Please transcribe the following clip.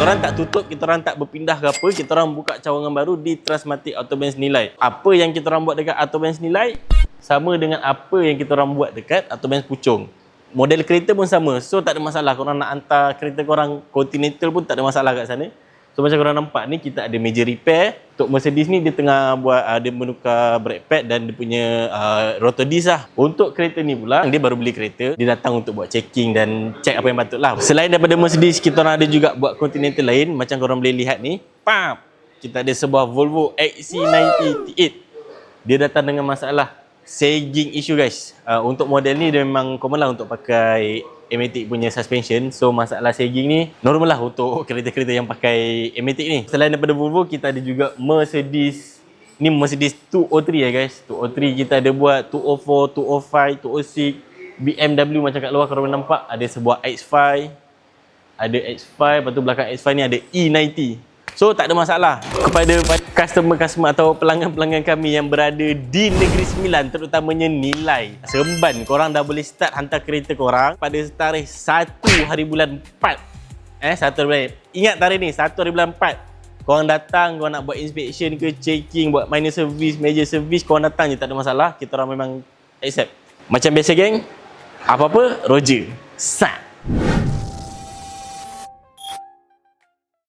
orang tak tutup, kita orang tak berpindah ke apa, kita orang buka cawangan baru di Transmatic Autobans Nilai. Apa yang kita orang buat dekat Autobans Nilai sama dengan apa yang kita orang buat dekat Autobans Puchong. Model kereta pun sama. So tak ada masalah. Korang nak hantar kereta korang Continental pun tak ada masalah kat sana. So macam korang nampak ni, kita ada major repair. Untuk Mercedes ni dia tengah buat, dia menukar brake pad dan dia punya rotor disc lah. Untuk kereta ni pula, dia baru beli kereta, dia datang untuk buat checking dan check apa yang patut lah. Selain daripada Mercedes, kita orang ada juga buat Continental lain. Macam korang boleh lihat ni, kita ada sebuah Volvo XC90 T8. Dia datang dengan masalah sagging issue guys. Untuk model ni dia memang common lah untuk pakai Amatic punya suspension. So masalah sagging ni normal lah untuk kereta-kereta yang pakai Amatic ni. Selain daripada Volvo, kita ada juga Mercedes. Ni Mercedes 203 ya guys. 203 kita ada buat 204, 205, 206. BMW macam kat luar korang nampak ada sebuah X5. Ada X5, lepas tu belakang X5 ni ada E90. So tak ada masalah kepada customer-customer atau pelanggan-pelanggan kami yang berada di Negeri Sembilan, terutamanya Nilai, Seremban. Korang dah boleh start hantar kereta korang pada tarikh 1 hari bulan 4. 1 bulan. Ingat tarikh ni, 1 hari bulan 4. Korang datang, korang nak buat inspection ke, checking, buat minor service, major service, korang datang je, tak ada masalah. Kita orang memang accept. Macam biasa geng, apa-apa, Roger. Sat.